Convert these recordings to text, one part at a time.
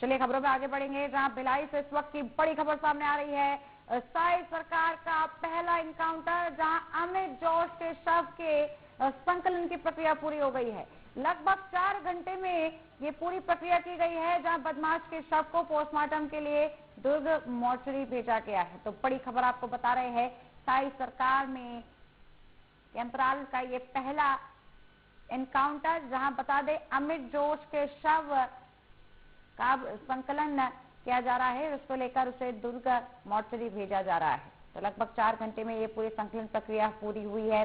चलिए खबरों में आगे बढ़ेंगे, जहां भिलाई से इस वक्त की बड़ी खबर सामने आ रही है। साई सरकार का पहला इनकाउंटर, जहां अमित जोश के शव के संकलन की प्रक्रिया पूरी हो गई है। लगभग 4 घंटे में ये पूरी प्रक्रिया की गई है, जहां बदमाश के शव को पोस्टमार्टम के लिए दुर्ग मोर्चरी भेजा गया है। तो बड़ी खबर आपको बता रहे हैं, साई सरकार में अंतराल का ये पहला एनकाउंटर, जहां बता दें अमित जोश के शव का संकलन किया जा रहा है, उसको लेकर उसे दुर्ग मोर्चरी भेजा जा रहा है। तो लगभग 4 घंटे में ये पूरी संकलन प्रक्रिया पूरी हुई है।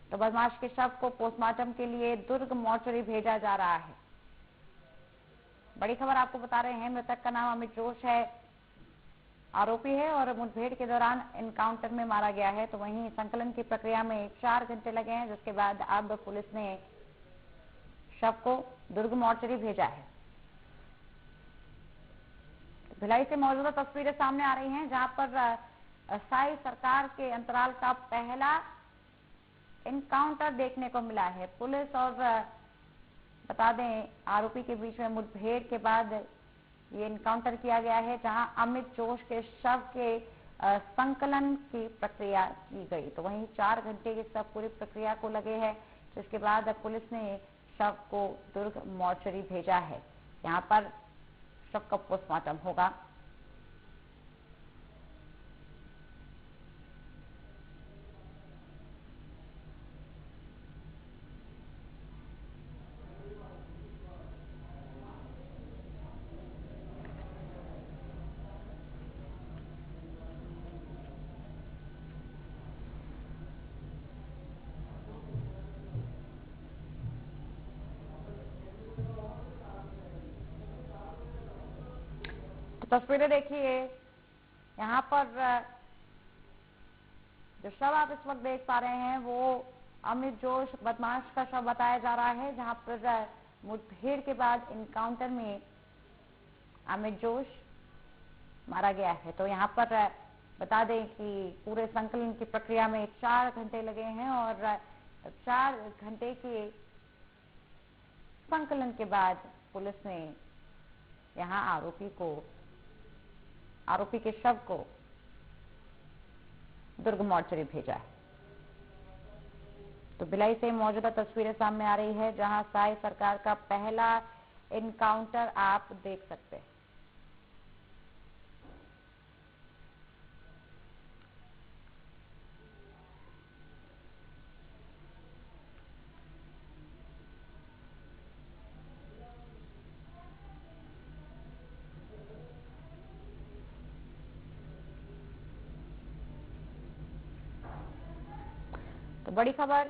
तो बदमाश के शव को पोस्टमार्टम के लिए दुर्ग मोर्चरी भेजा जा रहा है। बड़ी खबर आपको बता रहे हैं, मृतक का नाम अमित जोश है, आरोपी है और मुठभेड़ के दौरान एनकाउंटर में मारा गया है। तो वहीं संकलन की प्रक्रिया में 4 घंटे लगे हैं, जिसके बाद अब पुलिस ने शव को दुर्ग मोर्चरी भेजा है। भिलाई से मौजूदा तस्वीरें सामने आ रही हैं, जहां पर साई सरकार के अंतराल का पहला एनकाउंटर देखने को मिला है। पुलिस और बता दें आरोपी के बीच में मुठभेड़ के बाद ये एनकाउंटर किया गया है, जहां अमित जोश के शव के संकलन की प्रक्रिया की गई। तो वहीं 4 घंटे की सब पूरी प्रक्रिया को लगे हैं, जिसके बाद पुलिस ने शव को दुर्ग मोर्चरी भेजा है। यहाँ पर शव का पोस्टमार्टम होगा। तस्वीरें देखिए, यहाँ पर जो शव आप इस वक्त देख पा रहे हैं वो अमित जोश बदमाश का शव बताया जा रहा है, जहाँ पर मुठभेड़ के बाद इनकाउंटर में अमित जोश मारा गया है। तो यहाँ पर बता दें कि पूरे संकलन की प्रक्रिया में 4 घंटे लगे हैं और 4 घंटे के संकलन के बाद पुलिस ने यहाँ आरोपी के शव को दुर्ग मोर्चरी भेजा है। तो भिलाई से मौजूदा तस्वीरें सामने आ रही है, जहां साई सरकार का पहला एनकाउंटर आप देख सकते हैं। तो बड़ी खबर,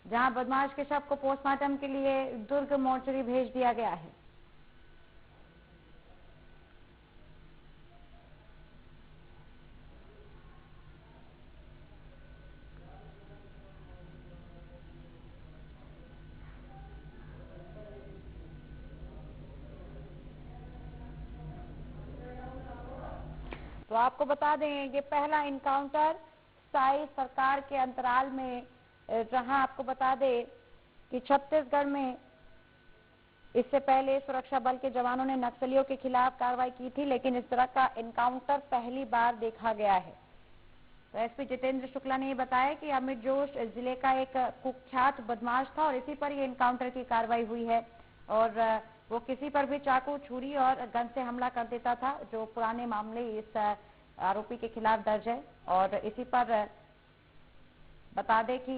जहां बदमाश के शव को पोस्टमार्टम के लिए दुर्ग मोर्चरी भेज दिया गया है। तो आपको बता दें, ये पहला इनकाउंटर साई सरकार के अंतराल में, जहां आपको बता दें कि छत्तीसगढ़ में इससे पहले सुरक्षा बल के जवानों ने नक्सलियों के खिलाफ कार्रवाई की थी, लेकिन इस तरह का एनकाउंटर पहली बार देखा गया है। तो एसपी जितेंद्र शुक्ला ने बताया कि अमित जोश जिले का एक कुख्यात बदमाश था और इसी पर ये एनकाउंटर की कार्रवाई हुई है। और वो किसी पर भी चाकू, छुरी और गन से हमला कर देता था, जो पुराने मामले इस आरोपी के खिलाफ दर्ज है। और इसी पर बता दें कि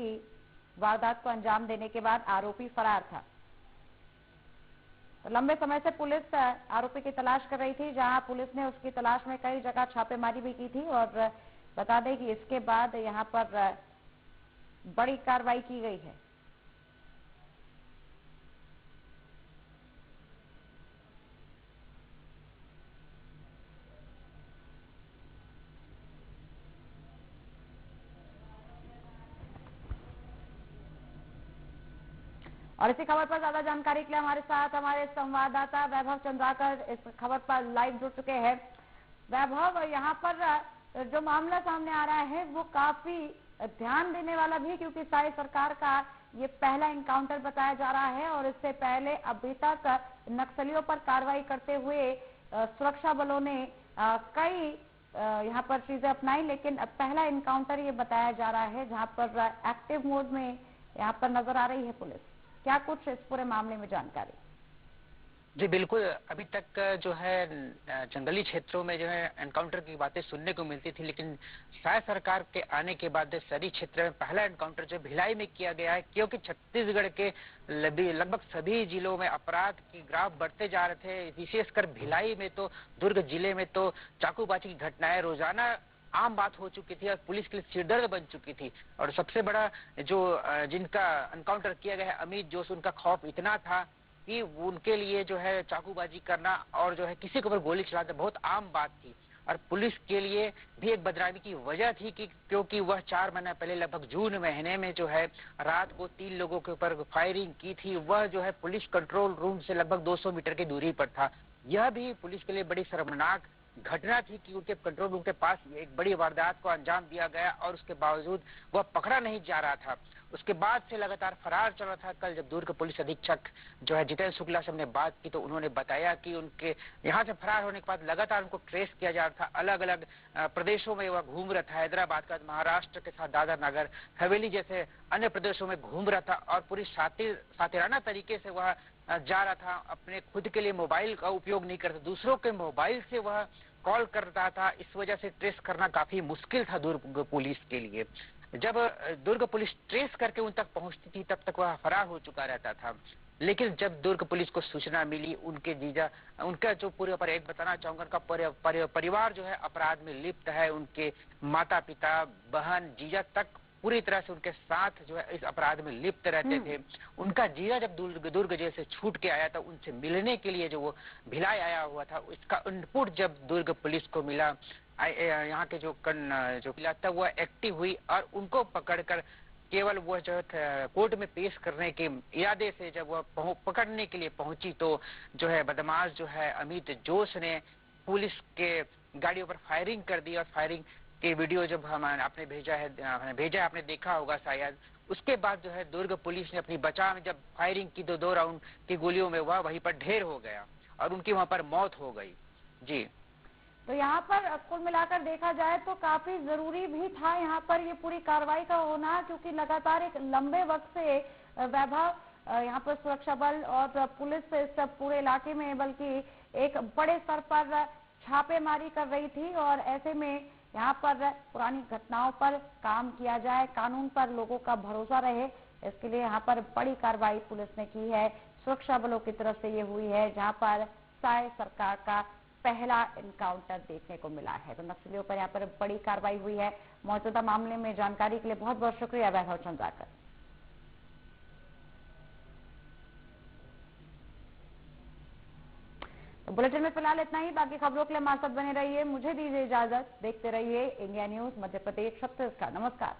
वारदात को अंजाम देने के बाद आरोपी फरार था। तो लंबे समय से पुलिस आरोपी की तलाश कर रही थी, जहां पुलिस ने उसकी तलाश में कई जगह छापेमारी भी की थी। और बता दें कि इसके बाद यहां पर बड़ी कार्रवाई की गई है। और इसी खबर पर ज्यादा जानकारी के लिए हमारे साथ हमारे संवाददाता वैभव चंद्राकर इस खबर पर लाइव जुड़ चुके हैं। वैभव, यहाँ पर जो मामला सामने आ रहा है वो काफी ध्यान देने वाला भी, क्योंकि साई सरकार का ये पहला इनकाउंटर बताया जा रहा है और इससे पहले अभी तक नक्सलियों पर कार्रवाई करते हुए सुरक्षा बलों ने कई यहाँ पर चीजें अपनाई, लेकिन अब पहला इनकाउंटर ये बताया जा रहा है जहाँ पर एक्टिव मोड में यहाँ पर नजर आ रही है पुलिस। क्या कुछ इस पूरे मामले में जानकारी? जी बिल्कुल, अभी तक जो है जंगली क्षेत्रों में जो है एनकाउंटर की बातें सुनने को मिलती थी, लेकिन शायद सरकार के आने के बाद शहरी क्षेत्र में पहला एनकाउंटर जो भिलाई में किया गया है, क्योंकि छत्तीसगढ़ के लगभग सभी जिलों में अपराध की ग्राफ बढ़ते जा रहे थे। विशेषकर भिलाई में तो, दुर्ग जिले में तो चाकूबाजी की घटनाएं रोजाना आम बात हो चुकी थी और पुलिस के लिए सिरदर्द बन चुकी थी। और सबसे बड़ा जो जिनका एनकाउंटर किया गया है, अमित जोश, उनका खौफ इतना था कि उनके लिए जो है चाकूबाजी करना और जो है किसी के ऊपर गोली चलाना बहुत आम बात थी। और पुलिस के लिए भी एक बदनामी की वजह थी कि क्योंकि वह 4 महीना पहले लगभग जून महीने में जो है रात को 3 लोगों के ऊपर फायरिंग की थी। वह जो है पुलिस कंट्रोल रूम से लगभग 200 मीटर की दूरी पर था। यह भी पुलिस के लिए बड़ी शर्मनाक घटना थी कि उनके कंट्रोल रूम के पास एक बड़ी वारदात को अंजाम दिया गया और उसके बावजूद वह पकड़ा नहीं जा रहा था। उसके बाद से लगातार फरार चल रहा था। कल जब दुर्ग पुलिस अधीक्षक जो है जितेंद्र शुक्ला से हमने बात की तो उन्होंने बताया कि उनके यहाँ से फरार होने के बाद लगातार उनको ट्रेस किया जा रहा था। अलग अलग प्रदेशों में वह घूम रहा था, हैदराबाद का, महाराष्ट्र के साथ दादर नगर हवेली जैसे अन्य प्रदेशों में घूम रहा था और पूरी सातिराना तरीके से वह जा रहा था। अपने खुद के लिए मोबाइल का उपयोग नहीं करता, दूसरों के मोबाइल से वह कॉल करता था। इस वजह से ट्रेस करना काफी मुश्किल था दुर्ग पुलिस के लिए। जब दुर्ग पुलिस ट्रेस करके उन तक पहुंचती थी तब तक वह फरार हो चुका रहता था। लेकिन जब दुर्ग पुलिस को सूचना मिली, उनके जीजा, उनका जो पूरे पर एक बताना चाहूंगा, उनका परिवार जो है अपराध में लिप्त है। उनके माता पिता, बहन, जीजा तक पूरी तरह से उनके साथ जो है इस अपराध में लिप्त रहते थे। उनका जीजा जब दुर्ग जेल से छूट के आया था, उनसे मिलने के लिए जो वो भिलाई आया हुआ था, इसका इनपुट जब दुर्ग पुलिस को मिला, यहाँ के जो मिला तब वह एक्टिव हुई और उनको पकड़कर केवल वह जो है कोर्ट में पेश करने के इरादे से जब वह पकड़ने के लिए पहुंची तो जो है बदमाश जो है अमित जोश ने पुलिस के गाड़ियों पर फायरिंग कर दी। और फायरिंग के वीडियो जब आपने भेजा है, आपने देखा होगा शायद। उसके बाद जो है दुर्ग पुलिस ने अपनी बचाव में जब फायरिंग की, दो राउंड की गोलियों में वह वहीं पर ढेर हो गया और उनकी वहां पर मौत हो गई। जी, तो यहाँ पर कुल मिलाकर देखा जाए तो काफी जरूरी भी था यहाँ पर ये पूरी कार्रवाई का होना, क्योंकि लगातार एक लंबे वक्त से वैभव यहाँ पर सुरक्षा बल और पुलिस इस पूरे इलाके में बल्कि एक बड़े स्तर पर छापेमारी कर रही थी और ऐसे में यहाँ पर पुरानी घटनाओं पर काम किया जाए, कानून पर लोगों का भरोसा रहे, इसके लिए यहाँ पर बड़ी कार्रवाई पुलिस ने की है। सुरक्षा बलों की तरफ से ये हुई है जहाँ पर साय सरकार का पहला एनकाउंटर देखने को मिला है। तो नक्सलियों पर यहाँ पर बड़ी कार्रवाई हुई है। मौजूदा मामले में जानकारी के लिए बहुत बहुत शुक्रिया वैभव चंद्राकर। तो बुलेटिन में फिलहाल इतना ही। बाकी खबरों के लिए हमारे साथ बने रहिए। मुझे दीजिए इजाजत। देखते रहिए इंडिया न्यूज मध्य प्रदेश छत्तीसगढ़। नमस्कार।